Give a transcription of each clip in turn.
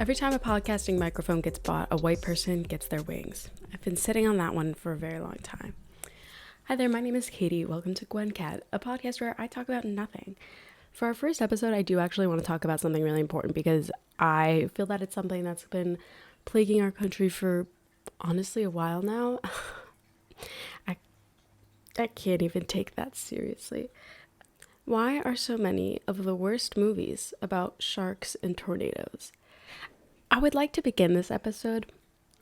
Every time a podcasting microphone gets bought, a white person gets their wings. I've been sitting on that one for a very long time. Hi there, my name is Katie. Welcome to Gwen, a podcast where I talk about nothing. For our first episode, I do actually want to talk about something really important because I feel that it's something that's been plaguing our country for honestly a while now. I can't even take that seriously. Why are so many of the worst movies about sharks and tornadoes? I would like to begin this episode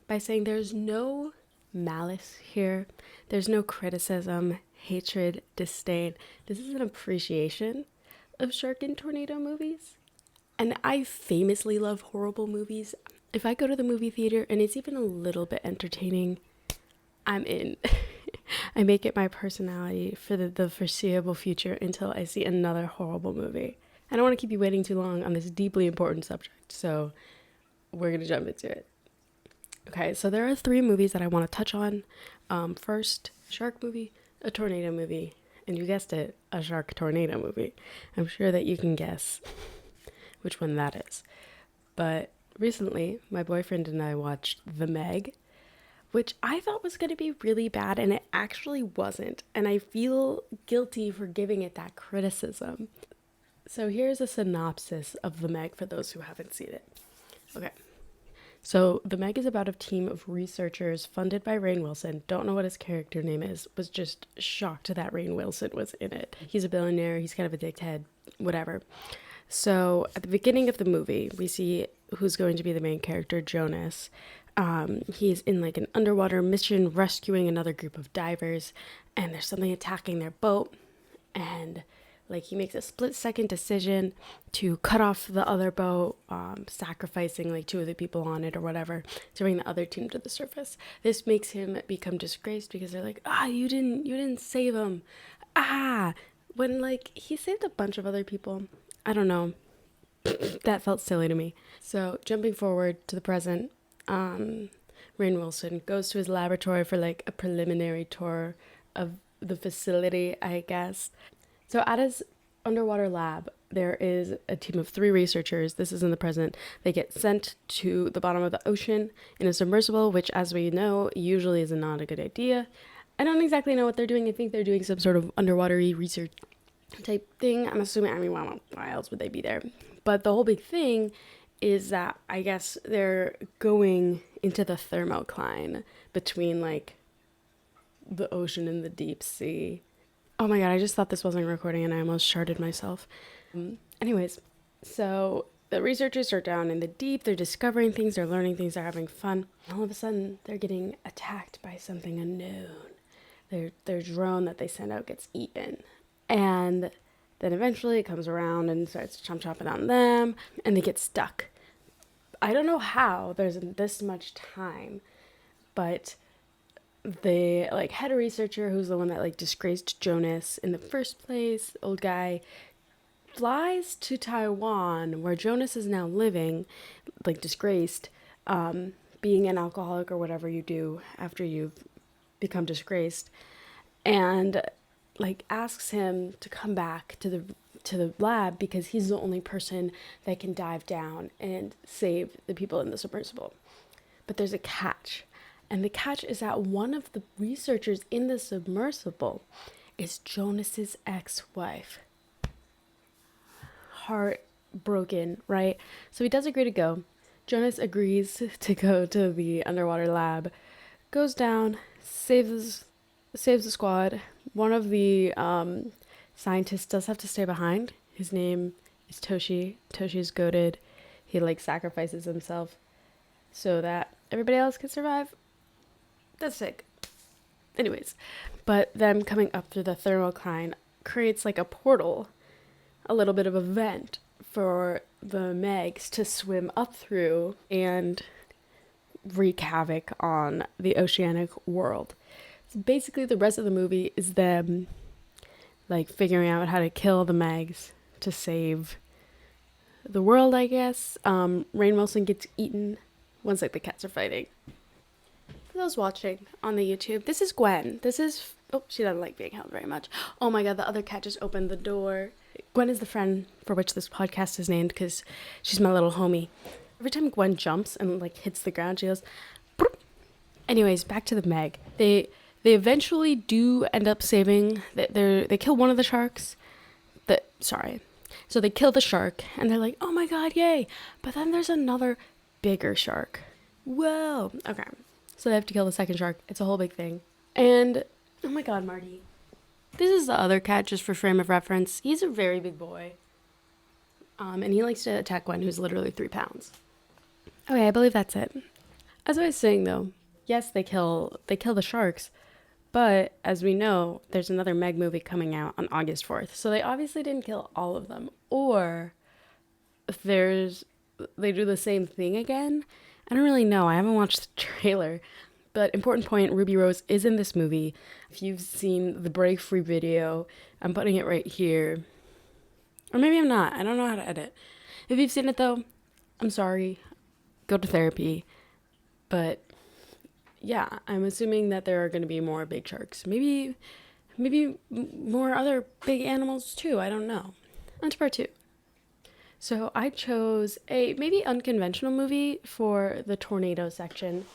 by saying there's no malice here. There's no criticism, hatred, disdain. This is an appreciation of shark and tornado movies. And I famously love horrible movies. If I go to the movie theater and it's even a little bit entertaining, I'm in. I make it my personality for the foreseeable future until I see another horrible movie. I don't want to keep you waiting too long on this deeply important subject, so we're going to jump into it. Okay, so there are 3 movies that I want to touch on. First, shark movie, a tornado movie, and you guessed it, a shark tornado movie. I'm sure that you can guess which one that is. But recently, my boyfriend and I watched The Meg, which I thought was going to be really bad, and it actually wasn't. And I feel guilty for giving it that criticism. So here's a synopsis of The Meg for those who haven't seen it. Okay. So The Meg is about a team of researchers funded by Rainn Wilson. Don't know what his character name is. Was just shocked that Rainn Wilson was in it. He's a billionaire. He's kind of a dickhead. Whatever. So at the beginning of the movie, we see who's going to be the main character, Jonas. He's in like an underwater mission rescuing another group of divers, and there's something attacking their boat, and like he makes a split-second decision to cut off the other boat, sacrificing like 2 of the people on it or whatever to bring the other team to the surface. This makes him become disgraced because they're like, you didn't save him. When like he saved a bunch of other people. I don't know. That felt silly to me. So jumping forward to the present, Rainn Wilson goes to his laboratory for like a preliminary tour of the facility, I guess. So at his underwater lab, there is a team of 3 researchers. This is in the present. They get sent to the bottom of the ocean in a submersible, which, as we know, usually is not a good idea. I don't exactly know what they're doing. I think they're doing some sort of underwater-y research type thing. I'm assuming, why else would they be there? But the whole big thing is that I guess they're going into the thermocline between, like, the ocean and the deep sea. Oh my god, I just thought this wasn't recording and I almost sharted myself. Anyways, so the researchers are down in the deep, they're discovering things, they're learning things, they're having fun. All of a sudden, they're getting attacked by something unknown. Their drone that they send out gets eaten. And then eventually it comes around and starts chomping on them, and they get stuck. I don't know how there's this much time, but the like head researcher, who's the one that like disgraced Jonas in the first place, old guy, flies to Taiwan where Jonas is now living, like disgraced, being an alcoholic or whatever you do after you've become disgraced, and like asks him to come back to the lab because he's the only person that can dive down and save the people in the submersible. But there's a catch. And the catch is that one of the researchers in the submersible is Jonas's ex-wife. Heartbroken, right? So he does agree to go. Jonas agrees to go to the underwater lab, goes down, saves the squad. One of the scientists does have to stay behind. His name is Toshi. Toshi's goated. He like sacrifices himself so that everybody else can survive. That's sick. Anyways, but them coming up through the thermocline creates like a portal, a little bit of a vent for the Megs to swim up through and wreak havoc on the oceanic world. So basically, the rest of the movie is them like figuring out how to kill the Megs to save the world, I guess. Rainn Wilson gets eaten once like the cats are fighting. For those watching on the YouTube, this is Gwen. She doesn't like being held very much. Oh my god, the other cat just opened the door. Gwen is the friend for which this podcast is named because she's my little homie. Every time Gwen jumps and like hits the ground, she goes. Broop. Anyways, back to the Meg. They eventually do end up saving. They kill one of the sharks. So they kill the shark, and they're like, "Oh my god, yay!" But then there's another bigger shark. Whoa. Okay. So they have to kill the second shark. It's a whole big thing. And oh my god, Marty. This is the other cat, just for frame of reference. He's a very big boy. And he likes to attack Gwen, who's literally 3 pounds. Okay, I believe that's it. As I was saying, though, yes, they kill the sharks, but as we know, there's another Meg movie coming out on August 4th. So they obviously didn't kill all of them. Or they do the same thing again. I don't really know. I haven't watched the trailer. But important point, Ruby Rose is in this movie. If you've seen the Break Free video, I'm putting it right here. Or maybe I'm not. I don't know how to edit. If you've seen it, though, I'm sorry. Go to therapy. But yeah, I'm assuming that there are going to be more big sharks. Maybe more other big animals too. I don't know. On to part 2. So I chose a maybe unconventional movie for the tornado section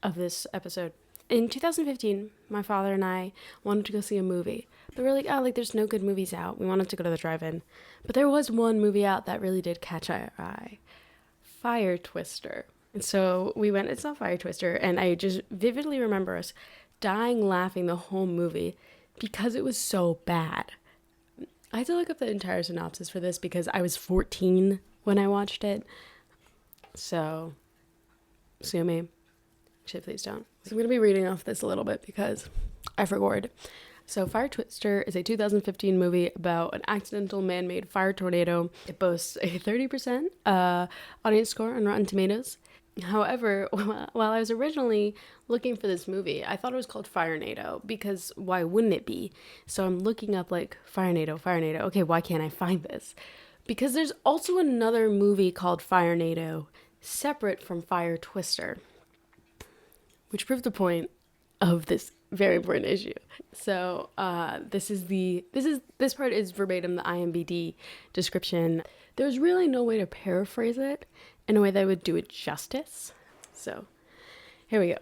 of this episode. In 2015, my father and I wanted to go see a movie. But we're like, oh, like there's no good movies out. We wanted to go to the drive-in. But there was one movie out that really did catch our eye. Fire Twister. And so we went and saw Fire Twister, and I just vividly remember us dying laughing the whole movie because it was so bad. I had to look up the entire synopsis for this because I was 14 when I watched it. So, sue me. Actually, please don't. So I'm going to be reading off this a little bit because I forgot. So Fire Twister is a 2015 movie about an accidental man-made fire tornado. It boasts a 30% audience score on Rotten Tomatoes. However, while I was originally looking for this movie, I thought it was called Firenado because why wouldn't it be? So I'm looking up like Firenado. Okay, why can't I find this? Because there's also another movie called Firenado separate from Fire Twister, which proved the point of this very important issue. So this part is verbatim the IMDb description. There's really no way to paraphrase it in a way that would do it justice. So here we go.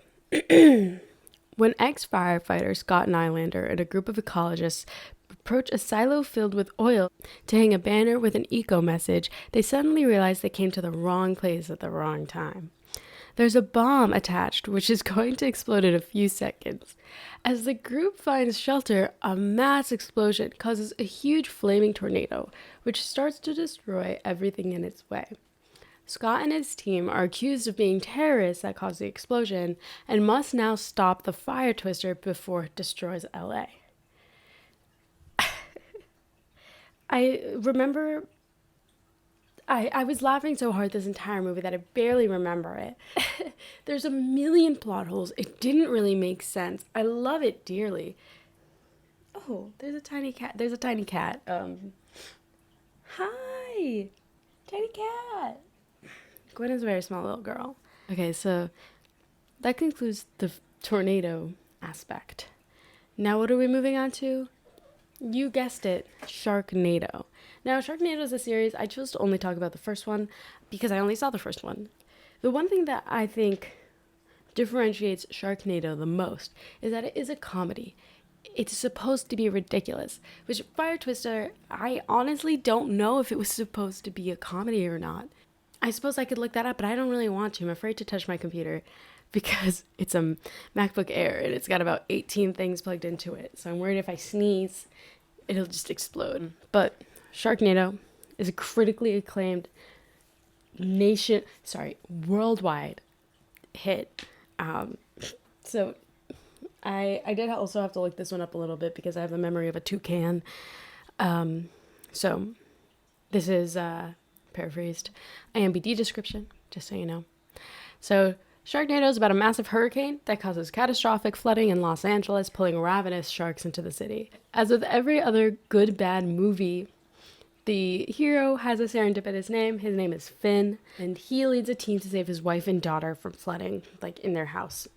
When ex-firefighter Scott Nylander and a group of ecologists approach a silo filled with oil to hang a banner with an eco message, they suddenly realize they came to the wrong place at the wrong time. There's a bomb attached, which is going to explode in a few seconds. As the group finds shelter, a mass explosion causes a huge flaming tornado, which starts to destroy everything in its way. Scott and his team are accused of being terrorists that caused the explosion and must now stop the fire twister before it destroys LA. I remember I was laughing so hard this entire movie that I barely remember it. There's a million plot holes. It didn't really make sense. I love it dearly. Oh, there's a tiny cat. Hi, tiny cat. Gwen is a very small little girl. Okay, so that concludes the tornado aspect. Now what are we moving on to? You guessed it, Sharknado. Now, Sharknado is a series. I chose to only talk about the first one because I only saw the first one. The one thing that I think differentiates Sharknado the most is that it is a comedy. It's supposed to be ridiculous, which Fire Twister, I honestly don't know if it was supposed to be a comedy or not. I suppose I could look that up, but I don't really want to. I'm afraid to touch my computer because it's a MacBook Air and it's got about 18 things plugged into it. So I'm worried if I sneeze, it'll just explode. But Sharknado is a critically acclaimed worldwide hit. So I did also have to look this one up a little bit because I have the memory of a toucan. So this is paraphrased IMDb description, just so you know. So Sharknado is about a massive hurricane that causes catastrophic flooding in Los Angeles, pulling ravenous sharks into the city. As with every other good bad movie, the hero has a serendipitous name. His name is Finn, and he leads a team to save his wife and daughter from flooding, like in their house.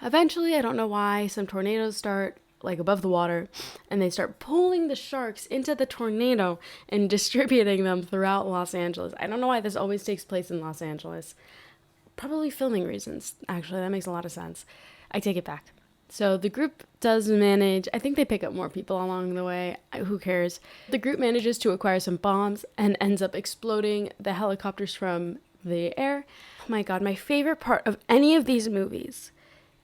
Eventually, I don't know why, some tornadoes start like above the water, and they start pulling the sharks into the tornado and distributing them throughout Los Angeles. I don't know why this always takes place in Los Angeles. Probably filming reasons. Actually, that makes a lot of sense. I take it back. So the group does manage, I think they pick up more people along the way. Who cares? The group manages to acquire some bombs and ends up exploding the helicopters from the air. Oh my God, my favorite part of any of these movies,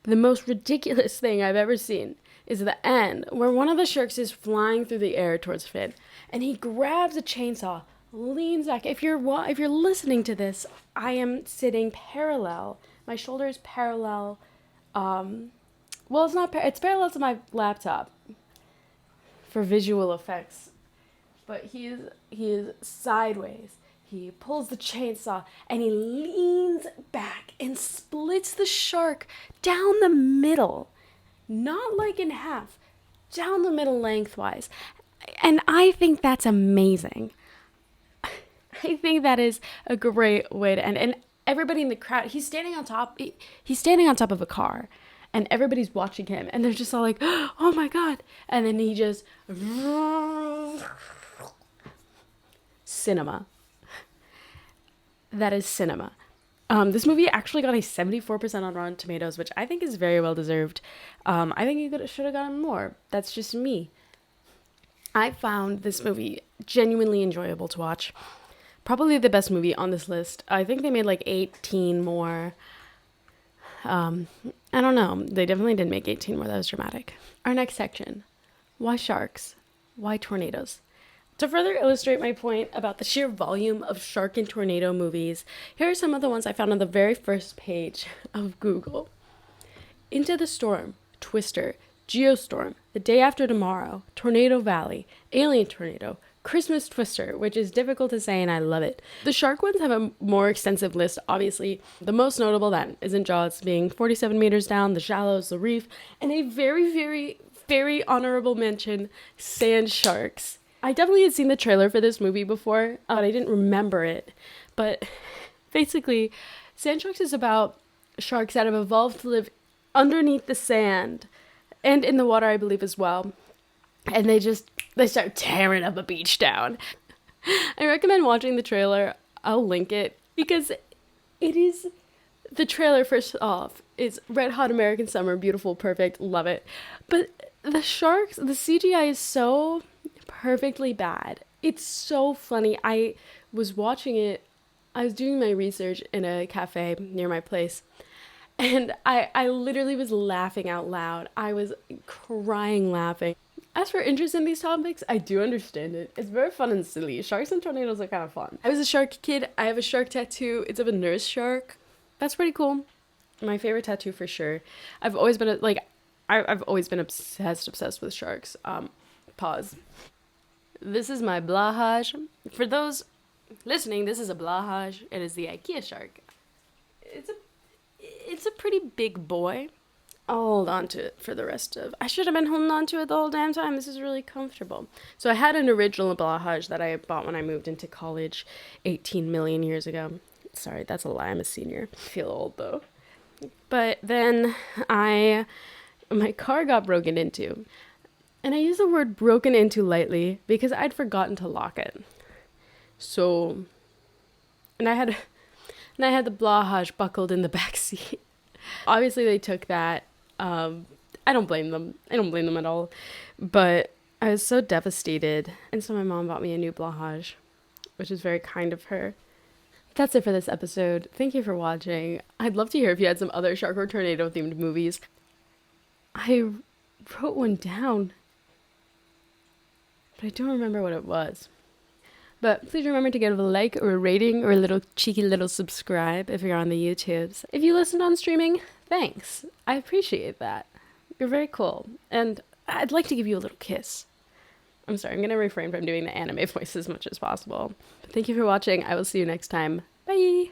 the most ridiculous thing I've ever seen, is the end where one of the sharks is flying through the air towards Finn, and he grabs a chainsaw, leans back. If you're listening to this, I am sitting parallel. My shoulder is parallel. Well, it's not. It's parallel to my laptop for visual effects, but he is sideways. He pulls the chainsaw and he leans back and splits the shark down the middle, not like in half, down the middle lengthwise, and I think that's amazing. I think that is a great way to end. And everybody in the crowd, he's standing on top of a car. And everybody's watching him. And they're just all like, oh my God. And then he just... Cinema. That is cinema. This movie actually got a 74% on Rotten Tomatoes, which I think is very well deserved. I think you should have gotten more. That's just me. I found this movie genuinely enjoyable to watch. Probably the best movie on this list. I think they made like 18 more. I don't know. They definitely didn't make 18 more. That was dramatic. Our next section. Why sharks? Why tornadoes? To further illustrate my point about the sheer volume of shark and tornado movies, here are some of the ones I found on the very first page of Google. Into the Storm, Twister, Geostorm, The Day After Tomorrow, Tornado Valley, Alien Tornado, Christmas Twister, which is difficult to say and I love it. The shark ones have a more extensive list, obviously. The most notable then is in Jaws being 47 meters down, The Shallows, The Reef, and a very, very, very honorable mention, Sand Sharks. I definitely had seen the trailer for this movie before, but I didn't remember it. But basically, Sand Sharks is about sharks that have evolved to live underneath the sand and in the water, I believe, as well. And they start tearing up a beach down. I recommend watching the trailer. I'll link it because it is, the trailer first off is Red Hot American Summer, beautiful, perfect, love it. But the sharks, the CGI is so perfectly bad. It's so funny. I was watching it. I was doing my research in a cafe near my place. And I literally was laughing out loud. I was crying laughing. As for interest in these topics, I do understand it. It's very fun and silly. Sharks and tornadoes are kind of fun. I was a shark kid. I have a shark tattoo. It's of a nurse shark. That's pretty cool. My favorite tattoo for sure. I've always been I've always been obsessed with sharks. Pause. This is my blahage. For those listening, this is a blahage. It is the IKEA shark. It's a pretty big boy. I'll hold on to it for the rest of... I should have been holding on to it the whole damn time. This is really comfortable. So I had an original blahage that I bought when I moved into college 18 million years ago. Sorry, that's a lie. I'm a senior. I feel old, though. But then my car got broken into. And I use the word broken into lightly because I'd forgotten to lock it. So... And I had the blahage buckled in the back seat. Obviously, they took that. I don't blame them. I don't blame them at all. But I was so devastated. And so my mom bought me a new blahage, which is very kind of her. That's it for this episode. Thank you for watching. I'd love to hear if you had some other shark or tornado themed movies. I wrote one down, but I don't remember what it was. But please remember to give a like or a rating or a little cheeky little subscribe if you're on the YouTubes. If you listened on streaming, thanks. I appreciate that. You're very cool. And I'd like to give you a little kiss. I'm sorry, I'm going to refrain from doing the anime voice as much as possible. But thank you for watching. I will see you next time. Bye!